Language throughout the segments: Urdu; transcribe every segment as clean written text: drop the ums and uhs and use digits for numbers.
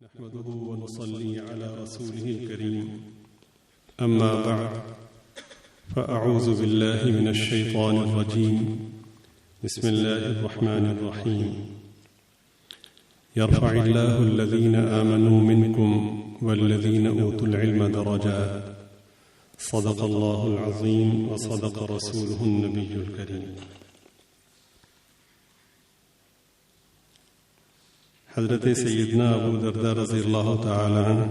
نحمده ونصلي على رسوله الكريم أما بعد فأعوذ بالله من الشيطان الرجيم بسم الله الرحمن الرحيم يرفع الله الذين آمنوا منكم والذين أوتوا العلم درجات صدق الله العظيم وصدق رسوله النبي الكريم. حضرت سیدنا ابو درداء رضی اللہ تعالی عنہ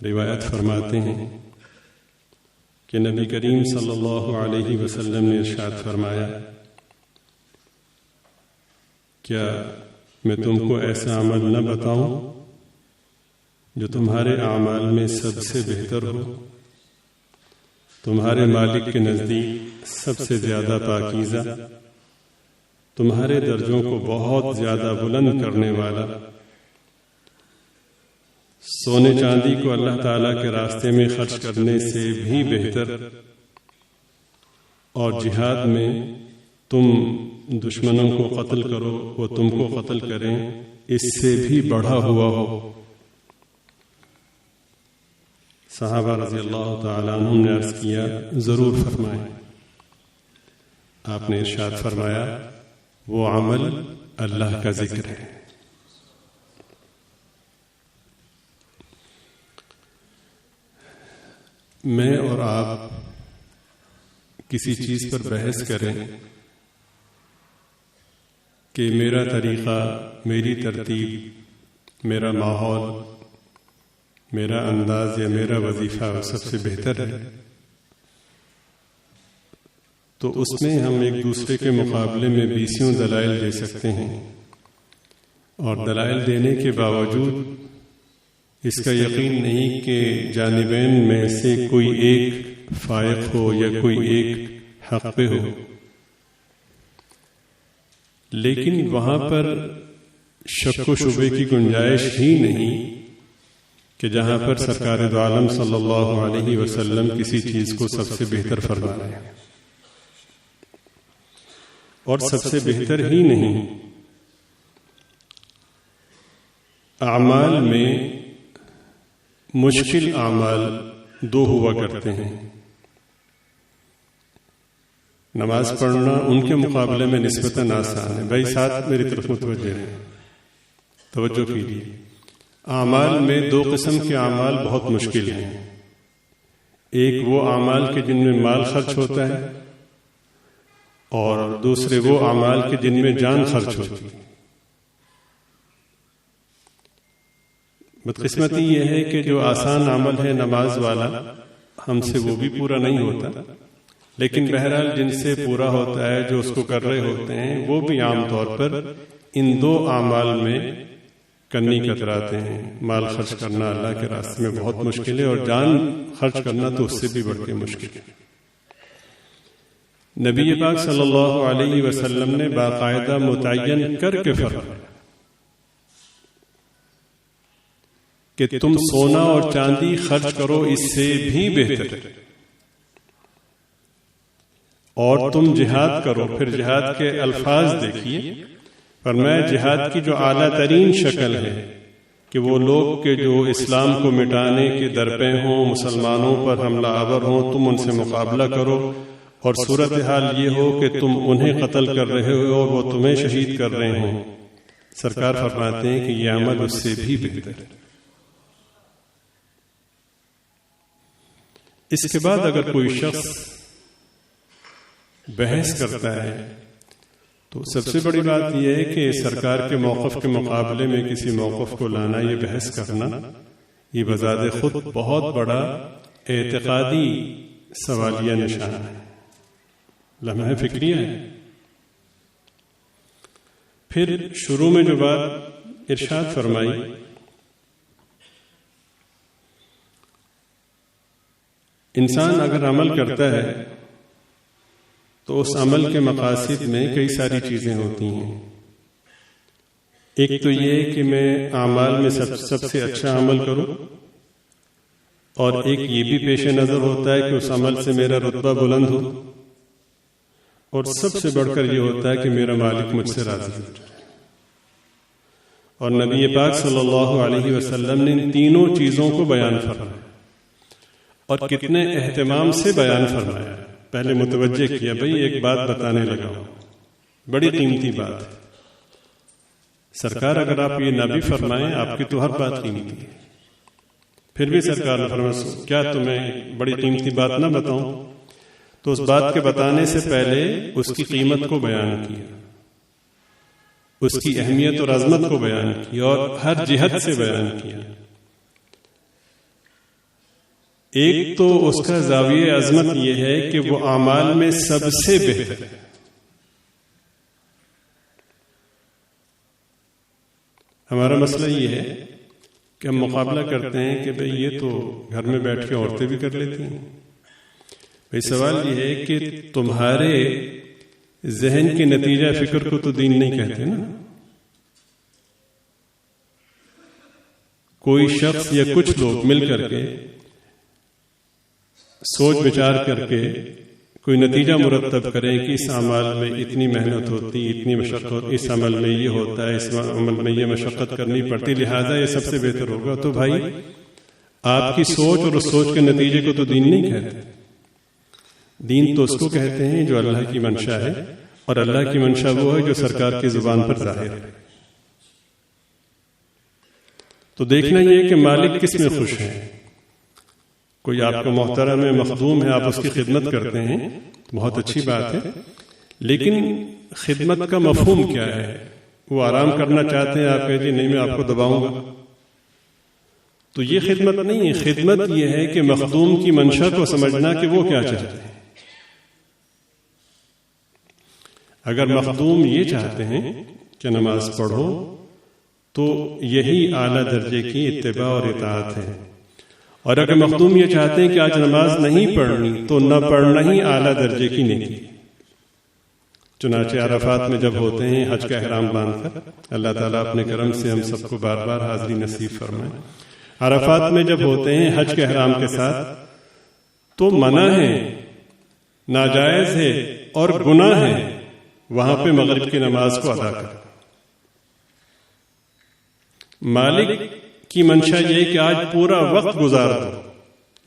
روایت فرماتے ہیں کہ نبی کریم صلی اللہ علیہ وسلم نے ارشاد فرمایا، کیا میں تم کو ایسا عمل نہ بتاؤں جو تمہارے اعمال میں سب سے بہتر ہو، تمہارے مالک کے نزدیک سب سے زیادہ پاکیزہ، تمہارے درجوں کو بہت زیادہ بلند کرنے والا، سونے چاندی کو اللہ تعالیٰ کے راستے میں خرچ کرنے سے بھی بہتر، اور جہاد میں تم دشمنوں کو قتل کرو وہ تم کو قتل کریں اس سے بھی بڑھا ہوا ہو؟ صحابہ رضی اللہ تعالیٰ عنہم نے عرض کیا، ضرور فرمائیں۔ آپ نے ارشاد فرمایا، وہ عمل اللہ کا ذکر ہے۔ میں اور آپ کسی چیز پر بحث کریں کہ میرا طریقہ، میری ترتیب، میرا ماحول، میرا انداز یا میرا وظیفہ سب سے بہتر ہے، تو اس میں ہم ایک دوسرے کے مقابلے میں 20 دلائل دے سکتے ہیں، اور دلائل دینے کے باوجود اس کا یقین نہیں کہ جانبین میں سے کوئی ایک فائق ہو یا کوئی ایک حق پہ ہو، لیکن وہاں پر شک و شبے کی گنجائش ہی نہیں کہ جہاں پر سرکار دو عالم صلی اللہ علیہ وسلم کسی چیز کو سب سے بہتر فرما رہے ہیں، اور سب سے بہتر ہی نہیں، اعمال میں مشکل اعمال دو ہوا کرتے ہیں۔ نماز پڑھنا ان کے مقابلے میں نسبتاً آسان ہے۔ بھائی ساتھ میری طرف متوجہ ہیں، توجہ کیجیے۔ اعمال میں دو قسم کے اعمال بہت مشکل ہیں، ایک وہ اعمال کے جن میں مال خرچ ہوتا ہے، اور دوسرے وہ اعمال کے جن میں جان خرچ ہوتی ہے۔ بدقسمتی یہ ہے کہ جو آسان عمل ہے نماز والا، ہم سے وہ بھی پورا نہیں ہوتا، لیکن بہرحال جن سے پورا ہوتا ہے، جو اس کو کر رہے ہوتے ہیں، وہ بھی عام طور پر ان دو اعمال میں کنی کتراتے ہیں۔ مال خرچ کرنا اللہ کے راستے میں بہت مشکل ہے، اور جان خرچ کرنا تو اس سے بھی بڑھ کے مشکل ہے۔ نبی پاک صلی اللہ علیہ وسلم نے باقاعدہ متعین کر کے فرمایا کہ تم سونا اور چاندی خرچ کرو اس سے بھی بہتر، اور تم جہاد کرو۔ پھر جہاد کے الفاظ دیکھیے، فرمایا جہاد کی جو اعلیٰ ترین شکل ہے کہ وہ لوگ کہ جو اسلام کو مٹانے کے درپے ہوں، مسلمانوں پر حملہ آور ہوں، تم ان سے مقابلہ کرو، اور صورتحال یہ ہو کہ تم انہیں قتل کر رہے ہو اور وہ تمہیں شہید کر رہے ہوں۔ سرکار فرماتے ہیں کہ یہ عمل اس سے بھی بہتر ہے۔ اس کے بعد اگر کوئی شخص بحث کرتا ہے تو سب سے بڑی بات یہ ہے کہ سرکار کے موقف کے مقابلے میں کسی موقف کو لانا، یہ بحث کرنا، یہ بذات خود بہت بڑا اعتقادی سوالیہ نشان ہے، لمحہ فکریہ ہے۔ پھر شروع میں جو بات ارشاد فرمائی، انسان اگر عمل کرتا ہے تو اس عمل کے مقاصد میں کئی ساری چیزیں ہوتی ہیں۔ ایک تو یہ کہ میں اعمال میں سب سے اچھا عمل کروں، اور ایک یہ بھی پیش نظر ہوتا ہے کہ اس عمل سے میرا رتبہ بلند ہو، اور سب سے بڑھ کر یہ ہوتا ہے کہ میرا مالک مجھ سے راضی ہو۔ اور نبی پاک صلی اللہ علیہ وسلم نے ان تینوں چیزوں کو بیان فرمایا، اور کتنے اہتمام سے بیان فرمایا۔ پہلے متوجہ کیا، بھئی ایک بات بتانے لگا ہوں، بڑی قیمتی بات ہے۔ سرکار اگر آپ یہ نہ بھی فرمائیں، آپ کی تو ہر بات قیمتی ہے، پھر بھی سرکار نے فرمایا کیا تمہیں بڑی قیمتی بات نہ بتاؤں؟ تو اس بات کے بتانے سے پہلے اس کی قیمت کو بیان کیا، اس کی اہمیت اور عظمت کو بیان کیا، اور ہر جہت سے بیان کیا۔ ایک تو اس کا زاویہ عظمت یہ ہے کہ وہ اعمال میں سب سے بہتر ہے۔ ہمارا مسئلہ یہ ہے کہ ہم مقابلہ کرتے ہیں کہ بھئی یہ تو گھر میں بیٹھ کے عورتیں بھی کر لیتی ہیں۔ بھئی سوال یہ ہے کہ تمہارے ذہن کے نتیجہ فکر کو تو دین نہیں کہتے نا۔ کوئی شخص یا کچھ لوگ مل کر کے سوچ بچار کر کے کوئی نتیجہ مرتب کریں کہ اس عمل میں اتنی محنت ہوتی، اتنی مشقت، اس عمل میں یہ ہوتا ہے، اس عمل میں یہ مشقت کرنی پڑتی، لہذا یہ سب سے بہتر ہوگا، تو بھائی آپ کی سوچ اور اس سوچ کے نتیجے کو تو دین نہیں کہتے۔ دین تو اس کو کہتے ہیں جو اللہ کی منشا ہے، اور اللہ کی منشا وہ ہے جو سرکار کی زبان پر ظاہر ہے۔ تو دیکھنا یہ ہے کہ مالک کس میں خوش ہے۔ کوئی آپ کا محترم ہے، مخدوم ہے، آپ اس کی خدمت کرتے ہیں، بہت اچھی بات ہے، لیکن خدمت کا مفہوم کیا ہے؟ وہ آرام کرنا چاہتے ہیں، آپ کہتے ہیں نہیں میں آپ کو دباؤں گا، تو یہ خدمت نہیں ہے۔ خدمت یہ ہے کہ مخدوم کی منشا کو سمجھنا کہ وہ کیا چاہتے ہیں۔ اگر مخدوم یہ چاہتے ہیں کہ نماز پڑھو تو یہی اعلیٰ درجے کی اتباع اور اطاعت ہے، اور اگر مخدوم یہ چاہتے ہیں کہ آج نماز نہیں پڑھنی تو نہ پڑھنا ہی اعلیٰ درجے کی نیکی۔ چنانچہ عرفات میں جب ہوتے ہیں حج کا احرام باندھ کر، اللہ تعالیٰ اپنے کرم سے ہم سب کو بار بار حاضری نصیب فرمائے، عرفات میں جب ہوتے ہیں حج کے احرام کے ساتھ تو منع ہے، ناجائز ہے اور گناہ ہے وہاں پہ مغرب کی نماز کو ادا کر۔ مالک کی منشا یہ کہ آج پورا وقت گزار دو،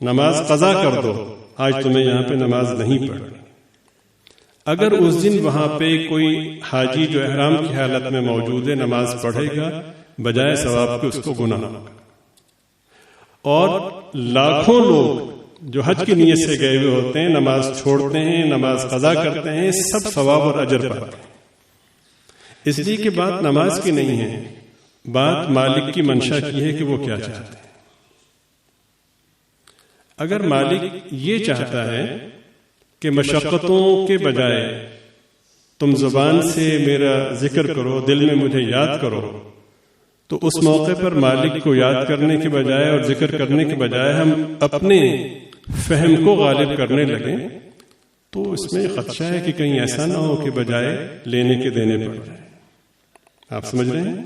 نماز قضا کر دو، آج تمہیں یہاں پہ نماز نہیں پڑھنی۔ اگر اس دن وہاں پہ کوئی حاجی جو احرام کی حالت میں موجود ہے نماز پڑھے گا، بجائے ثواب کے اس کو گناہ ہوگا، اور لاکھوں لوگ جو حج کی نیت سے گئے ہوئے ہوتے ہیں، نماز چھوڑتے ہیں، نماز قضا کرتے ہیں، سب ثواب اور اجر پاتے ہیں۔ اس لیے کہ بات نماز کی نہیں ہے، بات مالک کی منشا کی ہے کہ وہ کیا چاہتے ہیں۔ اگر مالک یہ چاہتا ہے کہ مشقتوں کے بجائے تم زبان سے میرا ذکر کرو، دل میں مجھے یاد کرو، تو اس موقع پر مالک کو یاد کرنے کے بجائے اور ذکر کرنے کے بجائے ہم اپنے فہم کو غالب کرنے لگیں تو اس میں خدشہ ہے کہ کہیں ایسا نہ ہو کہ بجائے لینے کے دینے پڑ جائے۔ آپ سمجھ رہے ہیں؟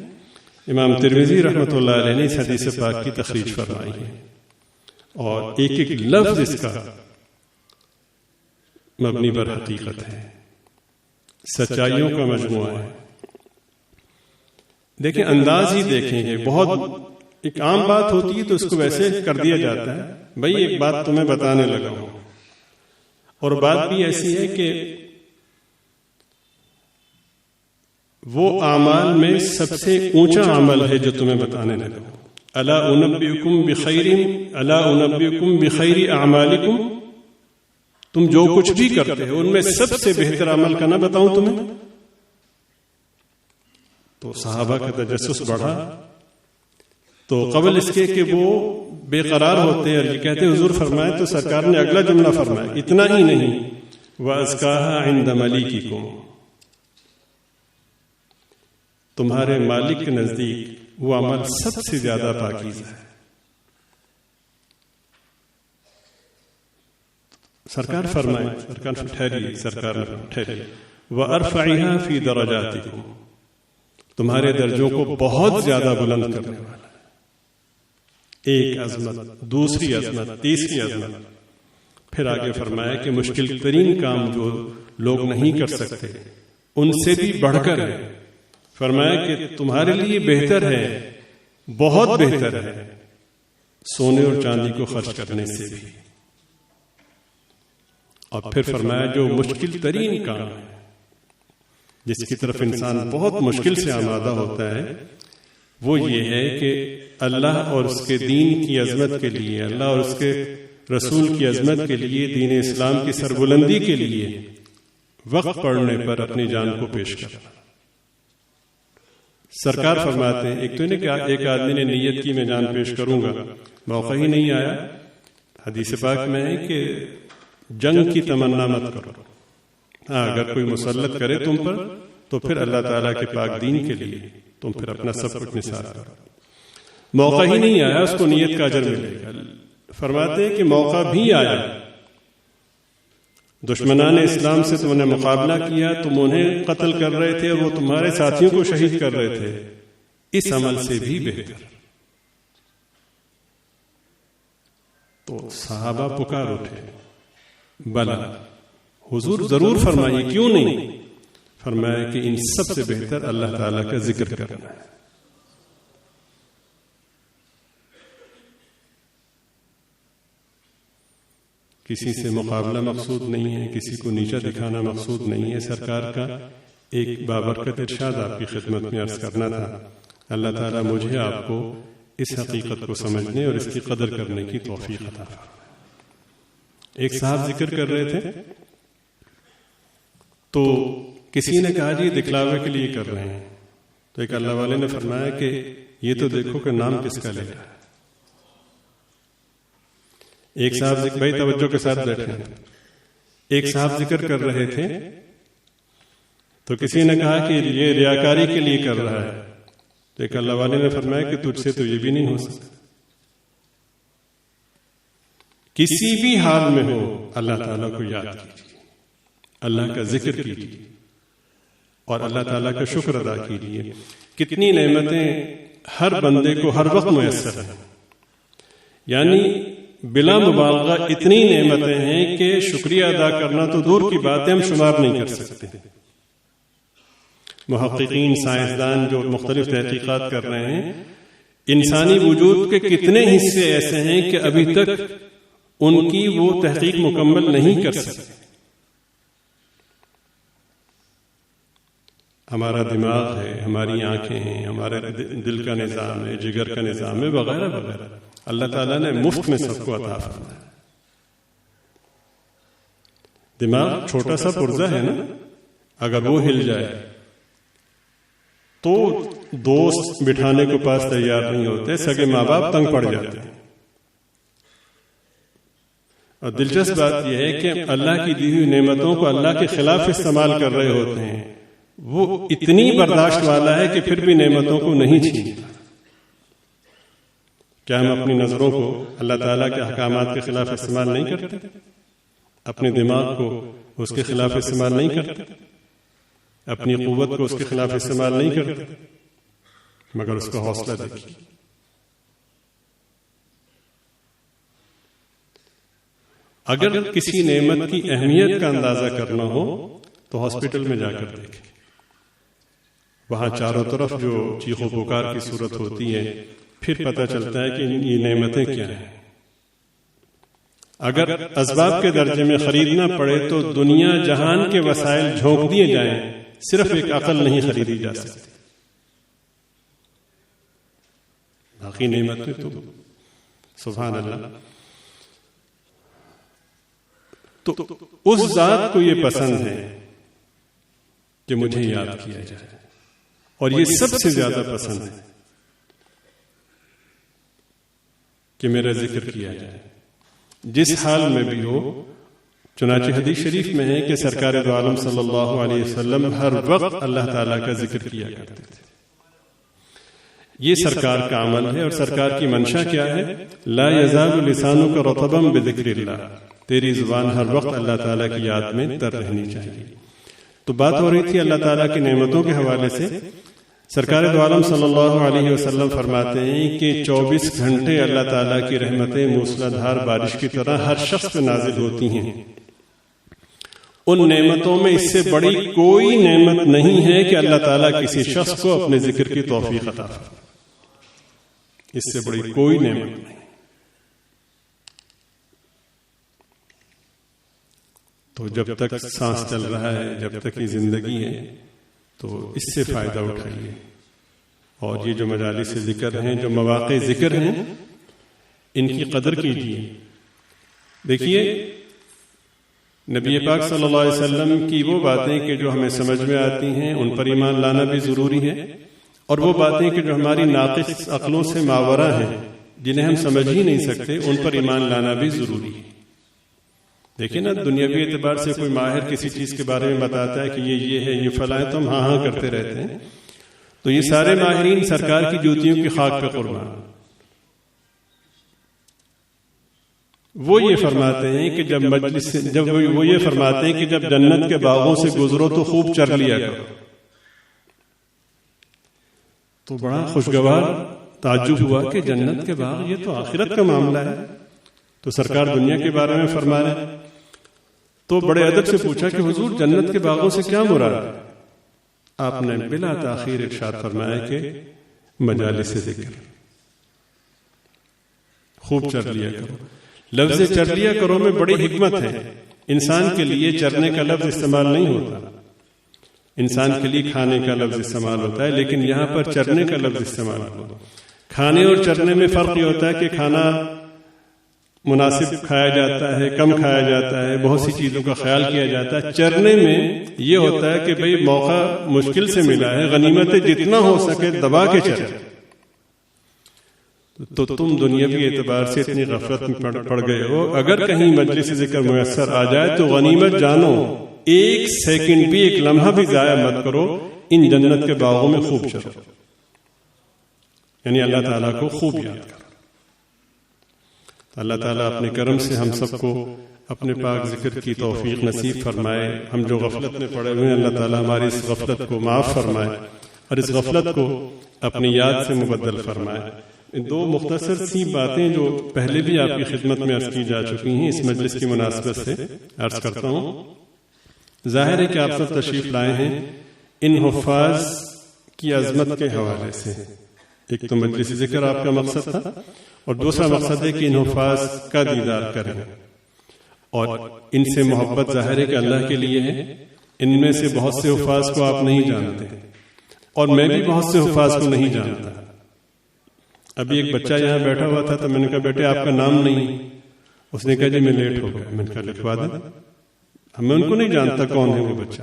امام ترمذی رحمۃ اللہ علیہ نے اس حدیث پاک کی تخریج فرمائی ہے، اور ایک ایک لفظ اس کا مبنی بر حقیقت ہے، سچائیوں کا مجموعہ ہے۔ دیکھیں انداز ہی دیکھیں گے، بہت ایک عام بات ہوتی ہے تو اس کو ویسے کر دیا جاتا ہے، بھئی ایک بات تمہیں بتانے لگا ہوں، اور بات بھی ایسی ہے کہ وہ اعمال میں سب سے اونچا عمل ہے جو تمہیں بتانے لگا ہوں۔ الا انبئکم بخیر اعمالکم، تم جو کچھ بھی کرتے ہو ان میں سب سے بہتر عمل کا نہ بتاؤں تمہیں؟ تو صحابہ کا تجسس بڑھا، تو قبل اس کے کہ وہ بے قرار ہوتے اور یہ کہتے حضور فرمائے، تو سرکار نے اگلا جملہ فرمایا، اتنا ہی نہیں، وَأَزْكَاهَا عِنْدَ مَلِيكِكُمْ، تمہارے مالک کے نزدیک وہ عمل سب سے زیادہ پاکیزہ ہے۔ سرکار فرمائے، سرکار ٹھہریے، وَأَرْفَعِهَا فِي دَرَجَاتِكُمْ، تمہارے درجوں کو بہت زیادہ بلند کرنے والا۔ ایک عظمت، دوسری عظمت، تیسری عظمت، پھر آگے فرمایا کہ مشکل ترین کام جو لوگ نہیں کر سکتے ان سے بھی بڑھ کر ہے، فرمایا کہ تمہارے لیے بہتر ہے، بہت بہتر ہے سونے اور چاندی کو خرچ کرنے سے بھی. اور پھر فرمایا جو مشکل ترین کام ہے، جس کی طرف انسان بہت مشکل سے آمادہ ہوتا ہے، وہ یہ ہے کہ اللہ اور اس کے دین کی عظمت کے لیے، اللہ اور اس کے رسول کی عظمت کے لیے، دین اسلام کی سربلندی کے لیے وقت پڑنے پر اپنی جان کو پیش کرنا. سرکار فرماتے ہیں ایک تو نہیں کہ ایک آدمی نے نیت کی میں جان پیش کروں گا، موقع ہی نہیں آیا. حدیث پاک میں ہے کہ جنگ کی تمنا مت کرو. ہاں اگر کوئی مسلط کرے تم پر تو پھر اللہ تعالیٰ کے پاک دین کے لیے تم پھر اپنا سب کچھ نثار کرو. موقع ہی نہیں آیا، اس کو نیت کا اجر ملے گا. فرماتے ہیں کہ موقع بھی آیا، دشمنان اسلام سے تم نے مقابلہ کیا، تم انہیں قتل کر رہے تھے اور وہ تمہارے ساتھیوں کو شہید کر رہے تھے، اس عمل سے بھی بہتر. تو صحابہ پکار اٹھے، بلا حضور ضرور فرمائیے، کیوں نہیں؟ فرمایا کہ ان سب سے بہتر اللہ تعالیٰ کا ذکر کرنا ہے. کسی سے مقابلہ مقصود نہیں ہے، کسی کو نیچا دکھانا مقصود نہیں ہے. سرکار کا ایک بابرکت ارشاد آپ کی خدمت میں عرض کرنا تھا. اللہ تعالیٰ مجھے آپ کو اس حقیقت کو سمجھنے اور اس کی قدر کرنے کی توفیق عطا فرمائے. ایک صاحب ذکر کر رہے تھے تو کسی نے کہا جی دکھلاوے کے لیے کر رہے ہیں. تو ایک اللہ والے نے فرمایا کہ یہ تو دیکھو کہ نام کس کا لے رہا ہے. ایک صاحب بھائی توجہ کے ساتھ بیٹھے ہیں، ایک صاحب ذکر کر رہے تھے تو کسی نے کہا کہ یہ ریاکاری کے لیے کر رہا ہے. تو ایک اللہ والے نے فرمایا کہ تجھ سے تو یہ بھی نہیں ہو سکتا. کسی بھی حال میں ہو اللہ تعالیٰ کو یاد کیجیے، اللہ کا ذکر کیجیے اور اللہ تعالیٰ کا شکر ادا کیجیے. کتنی نعمتیں ہر بندے کو ہر وقت میسر ہیں، یعنی بلا مبالغہ اتنی نعمتیں ہیں کہ شکریہ ادا کرنا تو دور کی بات ہے، ہم شمار نہیں کر سکتے. محققین، سائنسدان جو مختلف تحقیقات کر رہے ہیں، انسانی وجود کے کتنے حصے ایسے ہیں کہ ابھی تک ان کی وہ تحقیق مکمل نہیں کر سکتے. ہمارا دماغ ہے، ہماری آنکھیں ہیں، ہمارے دل کا نظام ہے، جگر کا نظام ہے، وغیرہ وغیرہ. اللہ تعالیٰ نے مفت میں سب کو عطا فرمایا. دماغ چھوٹا سا پرزہ ہے نا، اگر وہ ہل جائے تو دوست بٹھانے کو پاس تیار نہیں ہوتے، سگے ماں باپ تنگ پڑ جاتے ہیں. اور دلچسپ بات یہ ہے کہ اللہ کی دی ہوئی نعمتوں کو اللہ کے خلاف استعمال کر رہے ہوتے ہیں. وہ اتنی برداشت والا ہے کہ پھر بھی نعمتوں کو نہیں چھینتا. کیا ہم اپنی نظروں کو اللہ تعالیٰ کے احکامات کے خلاف استعمال نہیں کرتے؟ اپنے دماغ کو اس کے خلاف استعمال نہیں کرتے؟ اپنی قوت کو اس کے خلاف استعمال نہیں کرتے؟ مگر اس کا حوصلہ دیکھیے. اگر کسی نعمت کی اہمیت کا اندازہ کرنا ہو تو ہاسپٹل میں جا کر دیکھیں. وہاں چاروں طرف جو چیخ و پکار کی صورت ہوتی ہے، پھر پتہ چلتا ہے کہ یہ نعمتیں کیا ہیں. اگر اسباب کے درجے میں خریدنا پڑے تو دنیا جہان کے وسائل جھونک دیے جائیں، صرف ایک عقل نہیں خریدی جا سکتی. باقی نعمتیں تو سبحان اللہ. تو اس ذات کو یہ پسند ہے کہ مجھے یاد کیا جائے، اور یہ سب سے زیادہ پسند ہے کہ میرا ذکر کیا جائے جس حال میں بھی ہو. چنانچہ حدیث شریف میں ہے کہ سرکار دو عالم صلی اللہ علیہ وسلم ہر وقت اللہ تعالیٰ کا ذکر کیا کرتے تھے. یہ سرکار کا عمل ہے اور سرکار کی منشا کیا ہے؟ لا یزال لسانک رطبا بذکر اللہ، تیری زبان ہر وقت اللہ تعالیٰ کی یاد میں تر رہنی چاہیے. تو بات ہو رہی تھی اللہ تعالیٰ کی نعمتوں کے حوالے سے. سرکار دو عالم صلی اللہ علیہ وسلم فرماتے ہیں کہ 24 گھنٹے اللہ تعالیٰ کی رحمتیں موسلا دھار بارش کی طرح ہر شخص پہ نازل ہوتی ہیں. ان نعمتوں میں اس سے بڑی کوئی نعمت نہیں ہے کہ اللہ تعالیٰ کسی شخص کو اپنے ذکر کی توفیق عطا فرمائے. اس سے بڑی کوئی نعمت نہیں. تو جب تک سانس چل رہا ہے، جب تک یہ زندگی ہے، تو اس سے فائدہ اٹھائیے. اور یہ جو مجالس ذکر ہیں، جو مواقع ذکر ہیں، ان کی قدر کیجیے. دیکھیے نبی پاک صلی اللہ علیہ وسلم کی وہ باتیں کہ جو ہمیں سمجھ میں آتی ہیں ان پر ایمان لانا بھی ضروری ہے، اور وہ باتیں کہ جو ہماری ناقص عقلوں سے ماورا ہیں، جنہیں ہم سمجھ ہی نہیں سکتے، ان پر ایمان لانا بھی ضروری ہے. دیکھیں نا، دنیاوی اعتبار سے کوئی ماہر کسی چیز کے بارے میں بتاتا ہے کہ یہ ہے، یہ فلاں ہے، تو ہم ہاں کرتے رہتے ہیں. تو یہ سارے ماہرین سرکار کی جوتیوں کی خاک پہ قربان. وہ یہ فرماتے ہیں کہ وہ یہ فرماتے ہیں کہ جب جنت کے باغوں سے گزرو تو خوب چر لیا کرو. تو بڑا خوشگوار تعجب ہوا کہ جنت کے باغ، یہ تو آخرت کا معاملہ ہے، تو سرکار دنیا کے بارے میں فرما رہے. تو بڑے ادب سے پوچھا کہ حضور جنت کے باغوں سے کیا مراد ہے؟ آپ نے بلا تاخیر ارشاد فرمایا کہ مجالس ذکر، خوب چر لیا کرو. لفظ چر لیا کرو میں بڑی حکمت ہے. انسان کے لیے چرنے کا لفظ استعمال نہیں ہوتا، انسان کے لیے کھانے کا لفظ استعمال ہوتا ہے، لیکن یہاں پر چرنے کا لفظ استعمال ہوتا ہے. کھانے اور چرنے میں فرق یہ ہوتا ہے کہ کھانا مناسب کھایا جاتا ہے، کم کھایا جاتا ہے، بہت سی چیزوں کا خیال کیا جاتا ہے. چرنے میں یہ ہوتا ہے کہ بھئی موقع مشکل سے ملا ہے، غنیمتیں جتنا ہو سکے دبا کے چرے. تو تم دنیاوی اعتبار سے اتنی غفلت میں پڑ گئے ہو، اگر کہیں مجلس ذکر میسر آ جائے تو غنیمت جانو، ایک سیکنڈ بھی، ایک لمحہ بھی ضائع مت کرو، ان جنت کے باغوں میں خوب چرو. یعنی اللہ تعالیٰ کو خوب یاد کرو. اللہ تعالیٰ اپنے کرم سے ہم سب کو اپنے پاک ذکر کی توفیق نصیب فرمائے. ہم جو غفلت میں پڑے ہوئے ہیں، اللہ تعالیٰ ہماری اس غفلت کو معاف فرمائے اور اس غفلت کو اپنی یاد سے مبدل فرمائے. دو مختصر سی باتیں جو پہلے بھی آپ کی خدمت میں عرض کی جا چکی ہیں، اس مجلس کی مناسبت سے عرض کرتا ہوں. ظاہر ہے کہ آپ سب تشریف لائے ہیں ان حفاظ کی عظمت کے حوالے سے. ایک تو مجلس ذکر آپ کا مقصد تھا، اور دوسرا مقصد ہے کہ ان حفاظ کا دیدار کریں، اور ان سے محبت ظاہر ہے کہ اللہ کے لیے ہے. ان میں سے بہت سے حفاظ کو آپ نہیں جانتے، اور میں بھی بہت سے حفاظ کو نہیں جانتا. ابھی ایک بچہ یہاں بیٹھا ہوا تھا تو میں نے کہا بیٹے آپ کا نام نہیں. اس نے کہا جی میں لیٹ ہو گیا. میں نے کہا لکھوا دیں. ہمیں ان کو نہیں جانتا کون ہے وہ بچہ،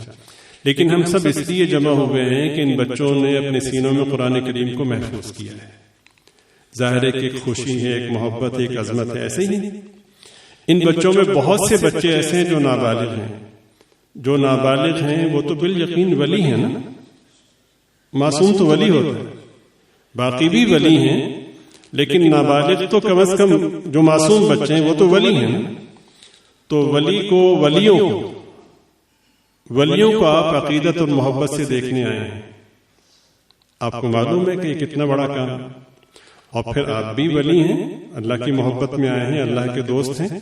لیکن ہم سب اس لیے جمع ہوئے ہیں کہ ان بچوں نے اپنے سینوں میں قرآن کریم کو محفوظ کیا ہے. ظاہر ہے کہ ایک خوشی ہے، ایک محبت، ایک عظمت ہے. ایسے ہی نہیں، ان بچوں میں بہت سے بچے ایسے ہیں جو نابالغ ہیں. جو نابالغ ہیں وہ تو بالیقین ولی ہیں نا. معصوم تو ولی ہوتا ہے، باقی بھی ولی ہیں، لیکن نابالغ تو کم از کم جو معصوم بچے ہیں وہ تو ولی ہیں نا. تو ولی کو، ولیوں کو آپ عقیدت اور محبت سے دیکھنے آئے ہیں. آپ کو معلوم ہے کہ یہ کتنا بڑا کام ہے. اور پھر آپ بھی ولی ہیں، اللہ کی محبت میں آئے ہیں، اللہ کے دوست ہیں.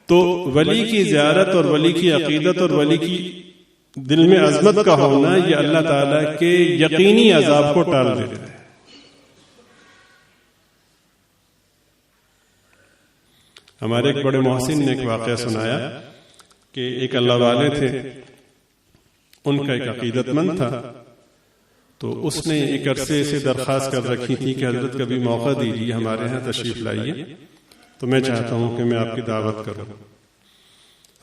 تو ولی کی زیارت اور ولی کی عقیدت اور ولی کی دل میں عظمت کا ہونا، یہ اللہ تعالیٰ کے یقینی عذاب کو ٹال دیتا ہے. ہمارے ایک بڑے محسن نے ایک واقعہ سنایا کہ ایک اللہ والے تھے، ان کا ایک عقیدت مند تھا. تو اس نے ایک عرصے سے درخواست کر رکھی تھی کہ حضرت کبھی موقع دیجیے، ہمارے ہاں تشریف لائیے، تو میں چاہتا ہوں کہ میں آپ کی دعوت کروں.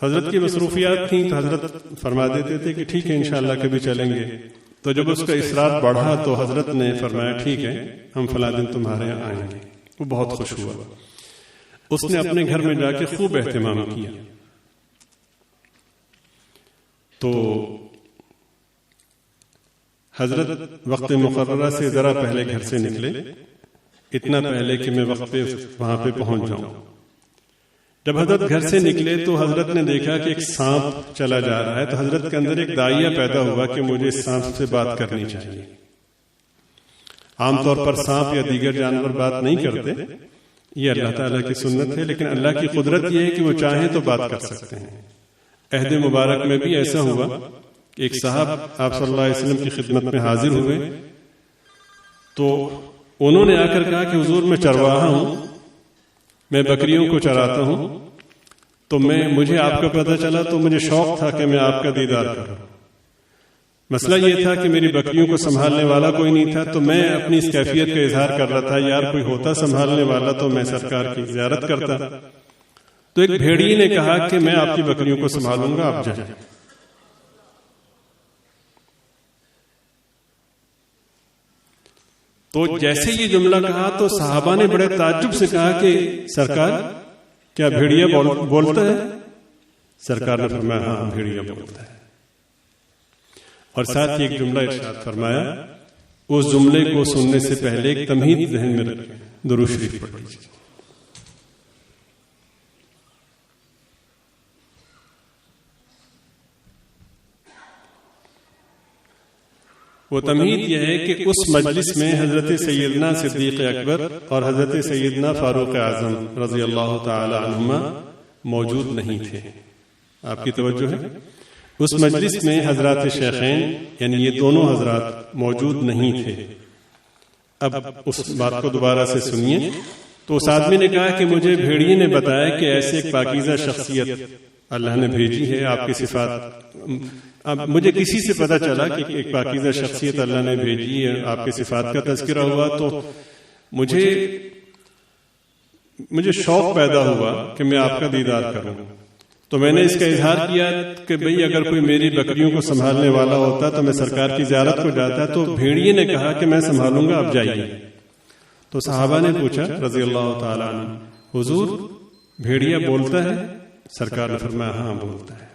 حضرت کی مصروفیات تھیں تو حضرت فرما دیتے تھے کہ ٹھیک ہے انشاءاللہ کبھی چلیں گے. تو جب اس کا اصرار بڑھا تو حضرت نے فرمایا ٹھیک ہے ہم فلاں دن تمہارے یہاں آئیں گے. وہ بہت خوش ہوا. اس نے اپنے گھر میں جا کے خوب اہتمام کیا. تو حضرت وقت مقررہ سے ذرا پہلے گھر سے نکلے، اتنا پہلے کہ میں وقت پہ وہاں پہ پہنچ جاؤں. جب حضرت گھر سے نکلے تو حضرت نے دیکھا کہ ایک سانپ چلا جا رہا ہے. تو حضرت کے اندر ایک داعیہ پیدا ہوا کہ مجھے اس سانپ سے بات کرنی چاہیے. عام طور پر سانپ یا دیگر جانور بات نہیں کرتے، یہ اللہ تعالیٰ کی سنت ہے، لیکن اللہ کی قدرت یہ ہے کہ وہ چاہیں تو بات کر سکتے ہیں. عہد مبارک میں بھی ایسا ہوا کہ ایک صاحب آپ صلی اللہ علیہ وسلم کی خدمت میں حاضر ہوئے، تو انہوں نے آ کر کہا کہ حضور میں چرواہا ہوں، میں بکریوں کو چراتا ہوں، تو مجھے آپ کا پتہ چلا تو مجھے شوق تھا کہ میں آپ کا دیدار کروں۔ مسئلہ یہ تھا کہ میری بکریوں کو سنبھالنے والا کوئی نہیں تھا، تو میں اپنی اس کیفیت کا اظہار کر رہا تھا، یار کوئی ہوتا سنبھالنے والا تو میں سرکار کی زیارت کرتا۔ تو ایک بھیڑیے نے کہا کہ میں آپ کی بکریوں کو سنبھالوں گا، آپ جائیں۔ تو جیسے یہ جملہ کہا تو صحابہ نے بڑے تعجب سے کہا کہ سرکار کیا بھیڑیا بولتا ہے؟ سرکار نے فرمایا ہاں بھیڑیا بولتا ہے، اور ساتھ ہی ایک جملہ ارشاد فرمایا، اس جملے کو سننے سے پہلے ایک تمہید ذہن میں رکھیں، درود شریف پڑھ لیجیے۔ وہ تمہید یہ ہے کہ اس مجلس میں حضرت سیدنا صدیق اکبر اور حضرت سیدنا فاروق اعظم رضی اللہ تعالی عنہما موجود نہیں تھے۔ آپ کی توجہ ہے، اس مجلس میں حضرات شیخین یعنی یہ دونوں حضرات موجود نہیں تھے۔ اب اس بات کو دوبارہ سے سنیے۔ تو اس آدمی نے کہا کہ مجھے بھیڑیے نے بتایا کہ ایسے ایک پاکیزہ شخصیت اللہ نے بھیجی ہے، آپ کی صفات، اب مجھے کسی سے پتہ چلا کہ ایک پاکیزہ شخصیت اللہ نے بھیجی ہے، آپ کی صفات کا تذکرہ ہوا، تو مجھے شوق پیدا ہوا کہ میں آپ کا دیدار کروں۔ تو میں نے اس کا اظہار کیا کہ بھئی اگر کوئی میری بکریوں کو سنبھالنے والا ہوتا تو میں سرکار کی زیارت کو جاتا۔ تو بھیڑیے نے کہا کہ میں سنبھالوں گا، آپ جائیے۔ تو صحابہ نے پوچھا رضی اللہ تعالیٰ عنہ، حضور بھیڑیا بولتا ہے؟ سرکار نے فرمایا ہاں بولتا ہے۔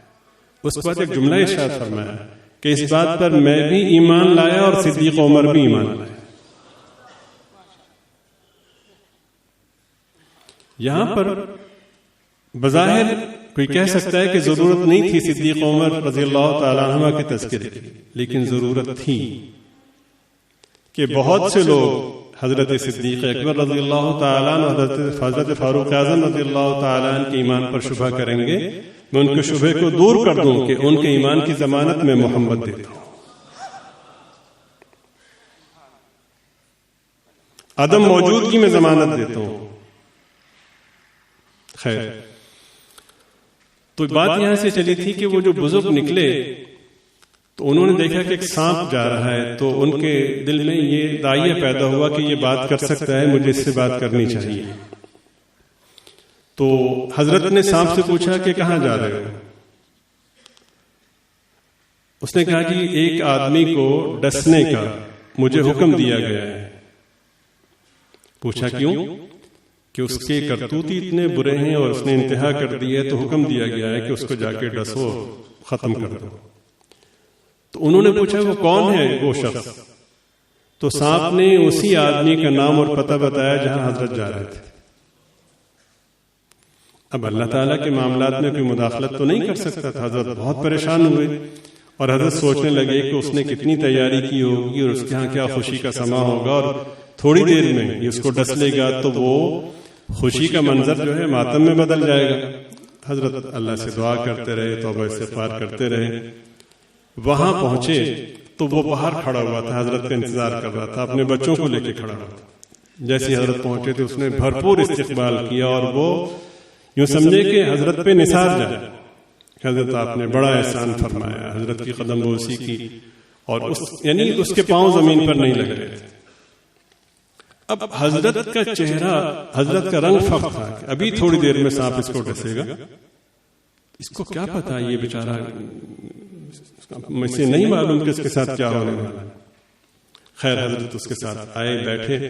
اس کے بعد ایک جملہ ارشاد فرمایا کہ اس بات پر میں بھی ایمان لایا اور صدیق عمر بھی ایمان لائے۔ یہاں پر بظاہر کوئی کہہ سکتا ہے کہ ضرورت نہیں تھی صدیق عمر رضی اللہ تعالیٰ عنہ کے تذکرے کی، لیکن ضرورت تھی کہ بہت سے لوگ حضرت صدیق اکبر رضی اللہ تعالیٰ عنہ، حضرت فاروق اعظم رضی اللہ تعالیٰ عنہ کے ایمان پر شبہ کریں گے، میں ان کے شبہ کو دور کر دوں کہ ان کے ایمان کی ضمانت میں محمد دیتا ہوں، عدم موجودگی میں ضمانت دیتا ہوں۔ خیر، تو بات یہاں سے چلی تھی کہ وہ جو بزرگ نکلے تو انہوں نے دیکھا کہ ایک سانپ جا رہا ہے، تو ان کے دل میں یہ داعیہ پیدا ہوا کہ یہ بات کر سکتا ہے، مجھے اس سے بات کرنی چاہیے۔ تو حضرت نے سانپ سے پوچھا کہ کہاں جا رہے ہو؟ اس نے کہا کہ ایک آدمی کو ڈسنے کا مجھے حکم دیا گیا ہے۔ پوچھا کیوں؟ کہ اس کے کرتوت اتنے برے ہیں اور اس نے انتہا کر دی ہے، تو حکم دیا گیا ہے کہ اس کو جا کے ڈسو، ختم کر دو۔ تو انہوں نے پوچھا وہ کون ہے وہ شخص؟ تو سانپ نے اسی آدمی کا نام اور پتہ بتایا جہاں حضرت جا رہے تھے۔ اب اللہ تعالیٰ کے معاملات میں کوئی مداخلت تو نہیں کر سکتا تھا۔ حضرت بہت پریشان ہوئے اور حضرت سوچنے لگے کہ اس نے کتنی تیاری کی ہوگی اور اس کے ہاں کیا خوشی کا سما ہوگا، اور تھوڑی دیر میں یہ اس کو ڈس لے گا تو وہ خوشی کا منظر جو ہے ماتم میں بدل جائے گا۔ حضرت اللہ سے دعا کرتے رہے، توبہ استغفار کرتے رہے۔ وہاں پہنچے تو وہ باہر کھڑا ہوا تھا، حضرت کا انتظار کر رہا تھا، اپنے بچوں کو لے کے کھڑا ہوا تھا۔ جیسے حضرت پہنچے تھے اس نے بھرپور استقبال کیا، اور وہ یوں سمجھے کہ حضرت پہ نثار جائے۔ حضرت آپ نے بڑا احسان فرمایا، حضرت کی قدم بوسی کی، اور یعنی اس کے پاؤں زمین پر نہیں لگ رہے تھے۔ اب حضرت کا چہرہ، حضرت کا رنگ فخ تھا کہ ابھی تھوڑی دیر میں سانپ اس کو ڈسے گا۔ اس کو کیا پتا، یہ بیچارہ مجھے نہیں معلوم کہ اس کے ساتھ کیا ہونے والا۔ خیر حضرت اس کے ساتھ آئے، بیٹھے،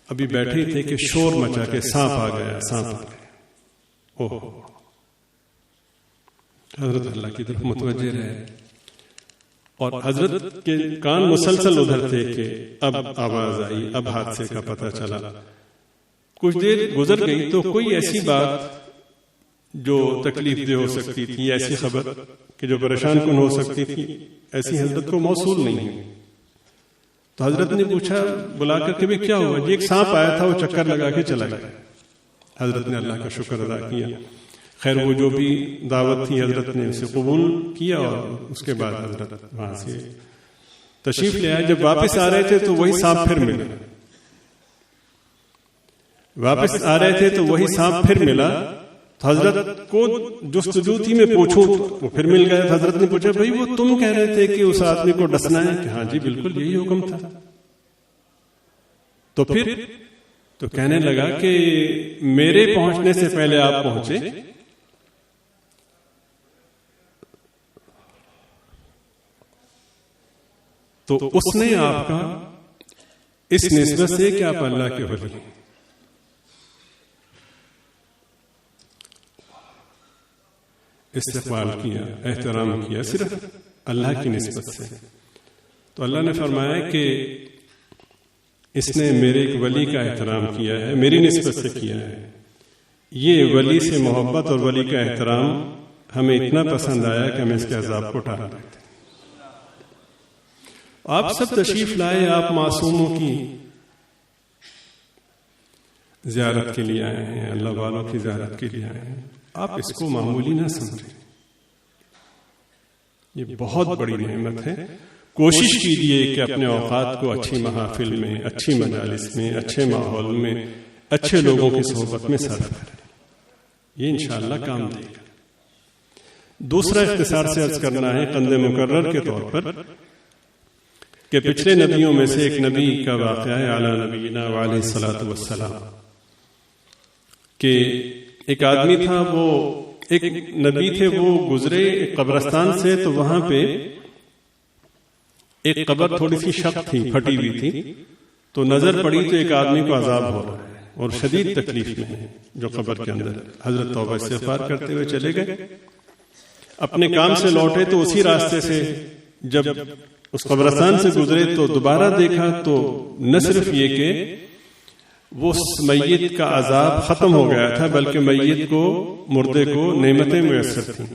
ابھی بیٹھے تھے کہ شور مچا کے سانپ آ گیا، سانپ آ گیا۔ اوہ، حضرت اللہ کی طرف متوجہ رہے، اور حضرت کے کان مسلسل ادھر تھے کہ اب آواز آئی، اب حادثے کا پتہ چلا۔ کچھ دیر گزر گئی تو کوئی ایسی بات جو تکلیف دہ ہو سکتی تھی، ایسی خبر کہ جو پریشان کن ہو سکتی تھی، ایسی حضرت کو موصول نہیں ہوئی۔ تو حضرت نے پوچھا بلا کر کہ کیا ہوا؟ جی ایک سانپ آیا تھا، وہ چکر لگا کے چلا گیا۔ حضرت نے اللہ کا شکر ادا کیا۔ خیر وہ جو بھی دعوت تھی حضرت نے اسے قبول کیا اور اس کے بعد حضرت وہاں سے تشریف لے آئے. جب واپس آ رہے تھے تو وہی سانپ پھر ملا. واپس آ رہے تھے تو وہی سانپ پھر ملا. تو حضرت کو جستجو تھی میں پوچھوں وہ پھر مل گئے. حضرت نے پوچھا بھائی وہ تم کہہ رہے تھے کہ اس آدمی کو ڈسنا ہے؟ کہ ہاں جی بالکل یہی حکم تھا. تو پھر تو کہنے لگا کہ میرے پہنچنے سے پہلے آپ پہنچے. تو اس نے آپ کا اس نسبت سے کہ آپ اللہ کے ولی ہیں استقبال کیا، احترام کیا صرف اللہ کی نسبت سے. تو اللہ نے فرمایا کہ اس نے میرے ایک ولی کا احترام کیا ہے، میری نسبت سے کیا ہے. یہ ولی سے محبت اور ولی کا احترام ہمیں اتنا پسند آیا کہ ہم اس کے عذاب کو ٹال دیتے. آپ سب تشریف لائے، آپ معصوموں کی زیارت کے لیے آئے ہیں، اللہ والوں کی زیارت کے لیے آئے ہیں. آپ اس کو معمولی نہ سمجھیں، یہ بہت بڑی نعمت ہے. کوشش کیجیے کہ اپنے اوقات کو اچھی محافل میں، اچھی مجالس میں، اچھے ماحول میں، اچھے لوگوں کی صحبت میں صرف کریں. یہ انشاءاللہ کام دے گا. دوسرا اختصار سے عرض کرنا ہے قند مکرر کے طور پر کہ پچھلے نبیوں میں سے ایک نبی کا واقعہ ہے علی نبینا وعلیہ الصلوۃ والسلام کہ ایک آدمی تھا، وہ ایک نبی تھے، وہ گزرے ایک قبرستان سے تو وہاں پہ ایک قبر تھوڑی سی شق تھی، پھٹی ہوئی تھی. تو نظر پڑی تو ایک آدمی کو عذاب ہو رہا ہے اور شدید تکلیف میں ہے جو قبر کے اندر. حضرت توبہ استغفار کرتے ہوئے چلے گئے، اپنے کام سے لوٹے تو اسی راستے سے جب اس قبرستان سے گزرے تو دوبارہ دیکھا تو نہ صرف یہ کہ وہ میت کا عذاب ختم ہو گیا تھا بلکہ میت کو، مردے کو نعمتیں میسر تھیں.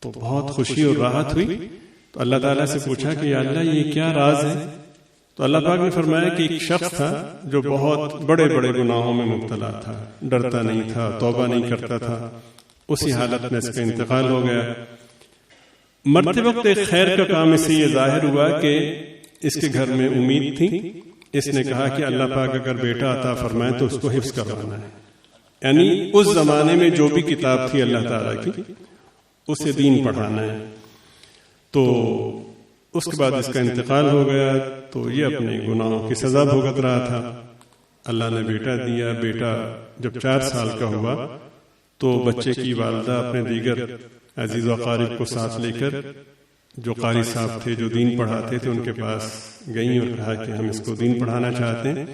تو بہت خوشی اور راحت ہوئی. تو اللہ تعالیٰ سے پوچھا کہ یا اللہ یہ کیا راز ہے؟ تو اللہ پاک نے فرمایا کہ ایک شخص تھا جو بہت بڑے بڑے گناہوں میں مبتلا تھا، ڈرتا نہیں تھا، توبہ نہیں کرتا تھا. اسی حالت میں اس کا انتقال ہو گیا. مرتے وقت ایک خیر کا کام اس سے یہ ظاہر ہوا کہ اس کے گھر میں امید تھی. اس نے کہا کہ اللہ پاک اگر بیٹا عطا فرمائے تو اس کو حفظ کروانا ہے. یعنی اس زمانے میں جو بھی کتاب تھی اللہ تعالیٰ کی اسے دین پڑھانا ہے. تو اس کے بعد اس کا انتقال ہو گیا تو یہ اپنے گناہوں کی سزا بھگت رہا تھا. اللہ نے بیٹا دیا. بیٹا جب 4 سال کا ہوا تو بچے کی والدہ اپنے دیگر عزیز و اقارب کو ساتھ لے کر جو قاری صاحب تھے جو دین پڑھاتے تھے ان کے پاس گئیں اور کہا کہ ہم اس کو دین پڑھانا چاہتے ہیں.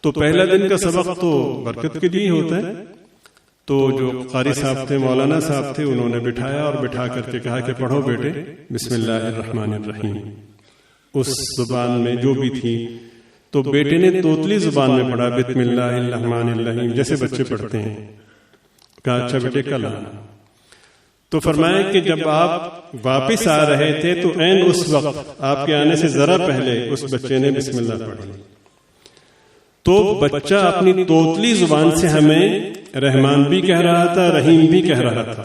تو پہلا دن کا سبق تو برکت کے لیے ہوتا ہے. تو جو قاری صاحب تھے، مولانا صاحب تھے، انہوں نے بٹھایا اور بٹھا کر کے کہا کہ پڑھو بیٹے بسم اللہ الرحمن الرحیم اس زبان میں جو بھی تھی. تو بیٹے نے توتلی زبان میں پڑھا بسم اللہ الرحمن الرحیم جیسے بچے پڑھتے ہیں. کہا اچھا بیٹے کل آنا. تو فرمایا کہ جب آپ واپس آ رہے تھے تو عین اس وقت آپ کے آنے سے ذرا پہلے اس بچے نے بسم اللہ پڑھی. تو بچہ اپنی توتلی زبان سے ہمیں رحمان بھی کہہ رہا تھا، رحیم بھی کہہ رہا تھا.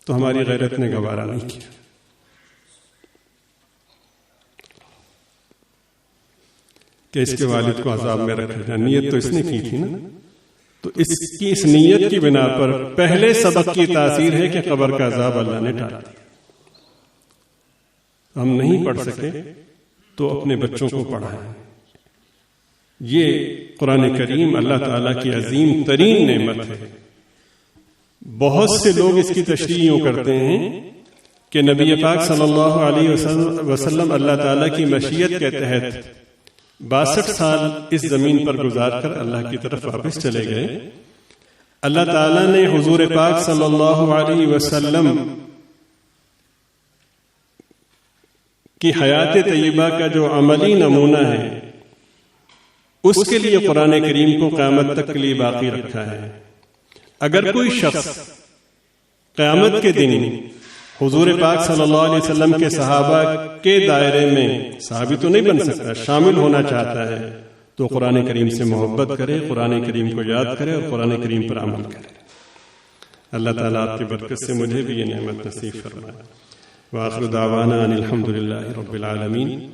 تو ہماری غیرت نے گوارا نہیں کیا. کہ اس کے والد کو عذاب میں رکھا جائے. نیت تو اس نے کی تھی نا. تو اس نیت کی بنا پر پہلے سبق کی تاثیر ہے کہ قبر کا عذاب اللہ نے ٹال دیا. ہم نہیں پڑھ سکے تو اپنے بچوں کو پڑھائیں. یہ قرآن کریم اللہ تعالیٰ کی عظیم ترین نعمت ہے. بہت سے لوگ اس کی تشریح یوں کرتے ہیں کہ نبی پاک صلی اللہ علیہ وسلم اللہ تعالیٰ کی مشیت کے تحت 62 سال اس زمین پر گزار کر اللہ کی طرف واپس چلے گئے. اللہ تعالیٰ نے حضور پاک صلی اللہ علیہ وسلم کی حیات طیبہ کا جو عملی نمونہ ہے اس کے لیے قرآن کریم کو قیامت تک کے لیے باقی رکھا ہے. اگر کوئی شخص قیامت کے دن حضور پاک صلی اللہ علیہ وسلم کے صحابہ کے دائرے میں صحابی تو نہیں بن سکتا، شامل ہونا چاہتا ہے تو قرآن کریم سے محبت کرے، قرآن کریم کو یاد کرے اور قرآن کریم پر عمل کرے۔ اللہ تعالیٰ آپ کی برکت سے مجھے بھی یہ نعمت نصیب فرمائے۔ وآخر دعوانا ان الحمد للہ رب العالمین۔